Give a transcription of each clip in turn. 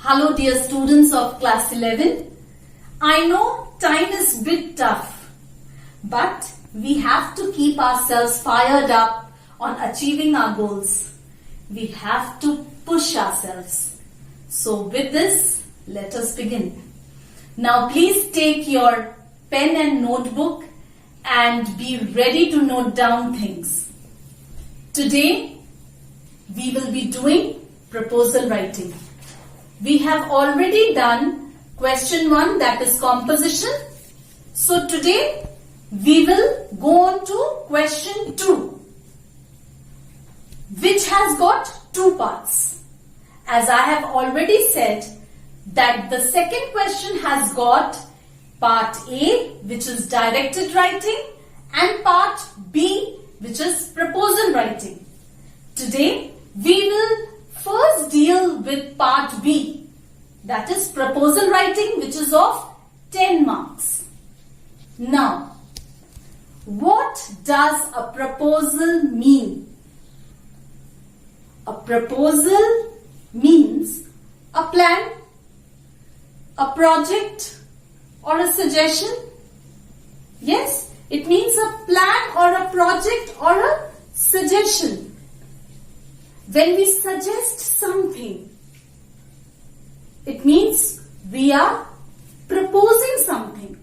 Hello dear students of class 11. I know time is a bit tough, but we have to keep ourselves fired up on achieving our goals. We have to push ourselves. So with this, let us begin. Now please take your pen and notebook and be ready to note down things. Today, we will be doing proposal writing. We have already done question 1, that is composition. So today we will go on to question 2, which has got 2 parts. As I have already said that the second question has got part A, which is directed writing, and part B, which is proposal writing. Today we will first deal with part B, that is proposal writing, which is of 10 marks. Now, what does a proposal mean? A proposal means a plan, a project, or a suggestion. Yes, it means a plan or a project or a suggestion. When we suggest something, it means we are proposing something.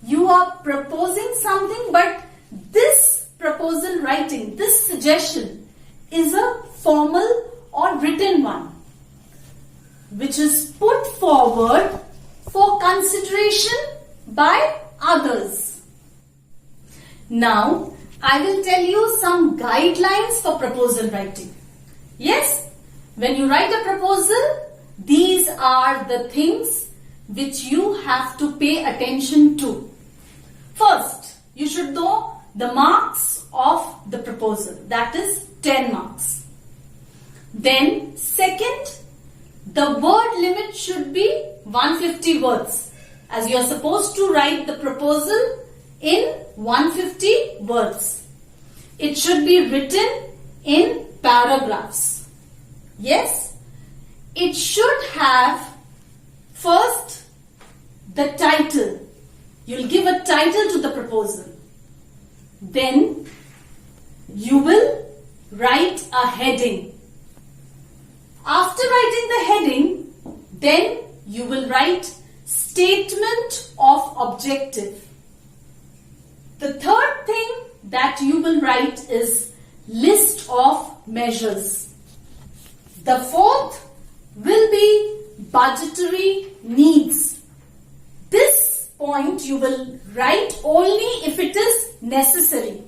You are proposing something, but this proposal writing, this suggestion is a formal or written one, which is put forward for consideration by others. Now, I will tell you some guidelines for proposal writing. Yes, when you write a proposal, these are the things which you have to pay attention to. First, you should know the marks of the proposal, that is 10 marks. Then, second, the word limit should be 150 words, as you are supposed to write the proposal in 150 words. It should be written in paragraphs. Yes, it should have first the title. You'll give a title to the proposal. Then you will write a heading. After writing the heading, then you will write statement of objective. The third thing that you will write is list of measures. The fourth will be budgetary needs. This point you will write only if it is necessary.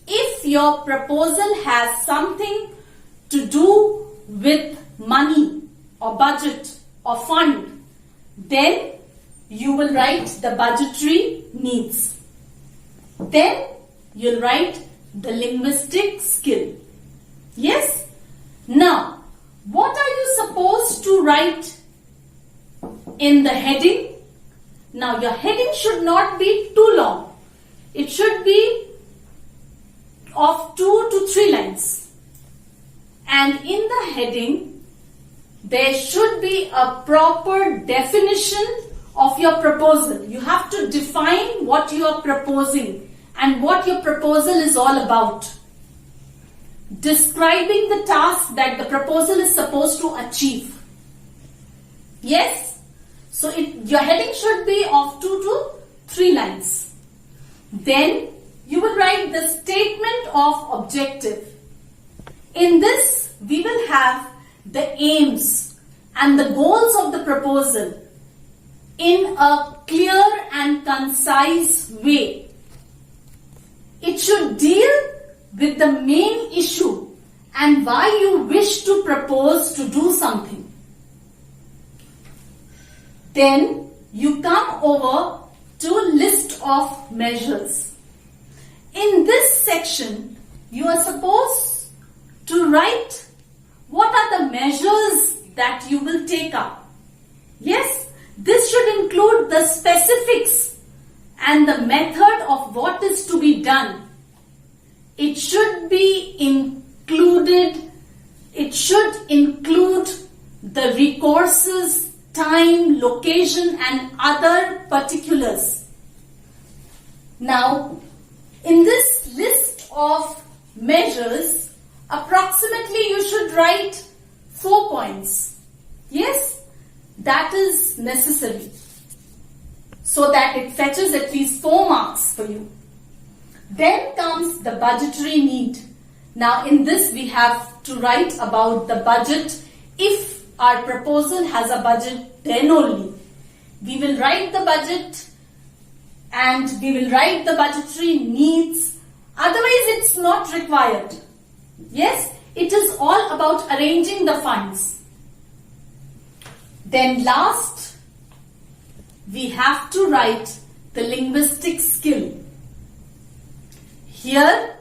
If your proposal has something to do with money or budget or fund, then you will write the budgetary needs. Then you'll write the linguistic skill. Yes? Now, what are you supposed to write in the heading? Now, your heading should not be too long. It should be of 2 to 3 lines. And in the heading, there should be a proper definition of your proposal. You have to define what you are proposing and what your proposal is all about. Describing the task that the proposal is supposed to achieve. Yes? So your heading should be of 2 to 3 lines. Then you will write the statement of objective. In this, we will have the aims and the goals of the proposal in a clear and concise way. It should deal with the main issue and why you wish to propose to do something. Then you come over to list of measures. In this section, you are supposed to write what are the measures that you will take up. Yes, this should include the specifics and the method of what is to be done. It should be included, it should include the recourses, time, location and other particulars. Now, in this list of measures, approximately you should write 4 points. Yes, that is necessary, so that it fetches at least 4 marks for you. Then comes the budgetary need. Now in this we have to write about the budget. If our proposal has a budget, then only we will write the budget and we will write the budgetary needs. Otherwise it's not required. Yes, it is all about arranging the funds. Then last, we have to write the linguistic skill. Here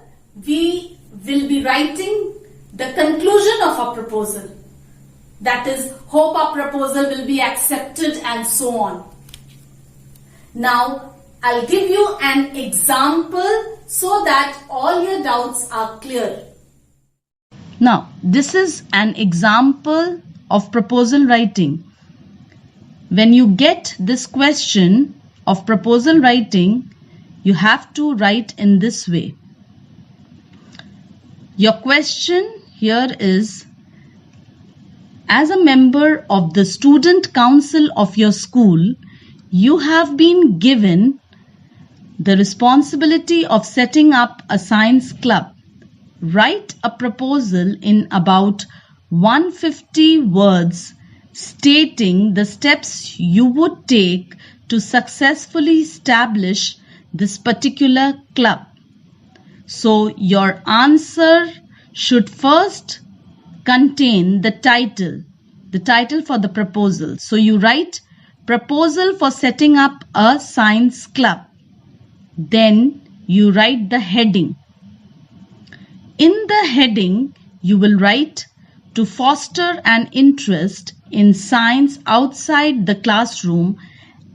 we will be writing the conclusion of our proposal. That is, hope our proposal will be accepted and so on. Now, I'll give you an example so that all your doubts are clear. Now, this is an example of proposal writing. When you get this question of proposal writing, you have to write in this way. Your question here is, as a member of the student council of your school, you have been given the responsibility of setting up a science club. Write a proposal in about 150 words stating the steps you would take to successfully establish this particular club. So your answer should first contain the title for the proposal. So you write proposal for setting up a science club. Then you write the heading. In the heading, you will write to foster an interest in science outside the classroom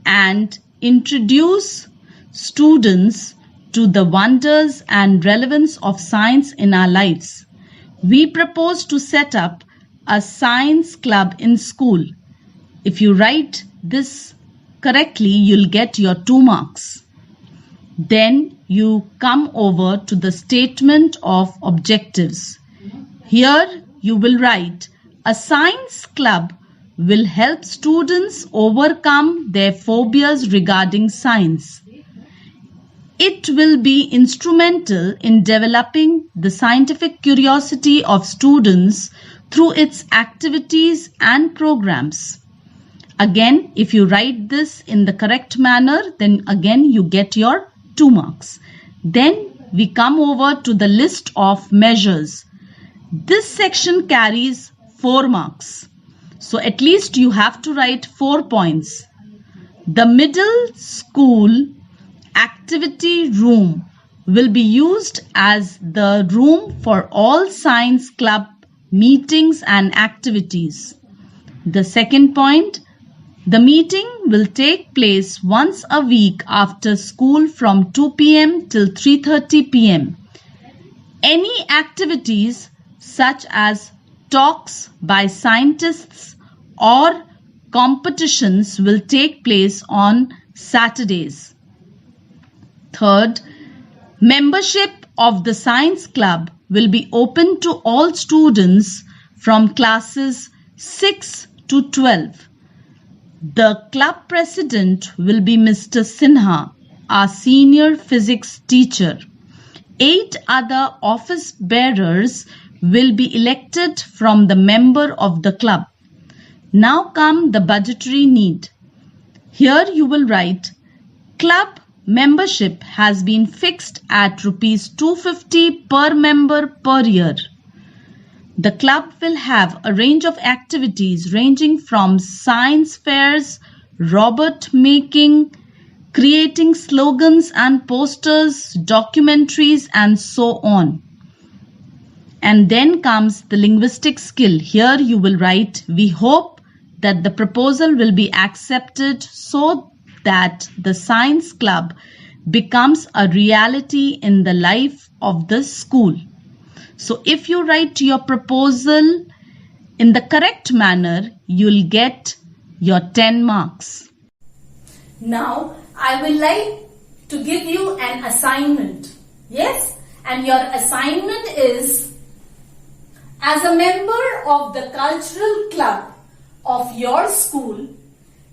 and introduce students to the wonders and relevance of science in our lives. We propose to set up a science club in school. If you write this correctly, you'll get your 2 marks. Then you come over to the statement of objectives. Here you will write, a science club will help students overcome their phobias regarding science. It will be instrumental in developing the scientific curiosity of students through its activities and programs. Again, if you write this in the correct manner, then again you get your 2 marks. Then we come over to the list of measures. This section carries 4 marks. So at least you have to write 4 points. The middle school activity room will be used as the room for all science club meetings and activities. The second point, the meeting will take place once a week after school from 2 p.m. till 3:30 p.m. Any activities such as talks by scientists or competitions will take place on Saturdays. Third, membership of the science club will be open to all students from classes 6 to 12. The club president will be Mr. Sinha, our senior physics teacher. 8 other office bearers will be elected from the member of the club. Now come the budgetary need. Here you will write, club membership has been fixed at rupees 250 per member per year. The club will have a range of activities ranging from science fairs, robot making, creating slogans and posters, documentaries and so on. And then comes the linguistic skill. Here you will write, we hope that the proposal will be accepted so that the science club becomes a reality in the life of the school. So if you write your proposal in the correct manner, you'll get your 10 marks. Now, I will like to give you an assignment. Yes? And your assignment is, as a member of the cultural club of your school,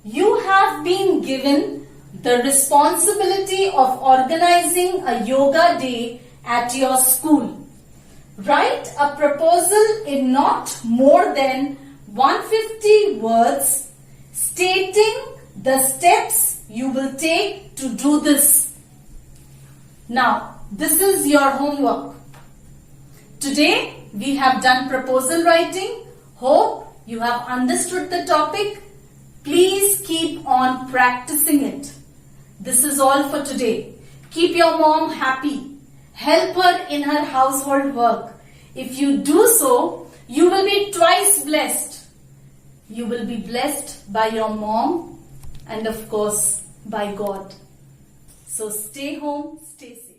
you have been given the responsibility of organizing a yoga day at your school. Write a proposal in not more than 150 words stating the steps you will take to do this. Now, this is your homework. Today, we have done proposal writing. Hope you have understood the topic. Please keep on practicing it. This is all for today. Keep your mom happy. Help her in her household work. If you do so, you will be twice blessed. You will be blessed by your mom and of course by God. So stay home, stay safe.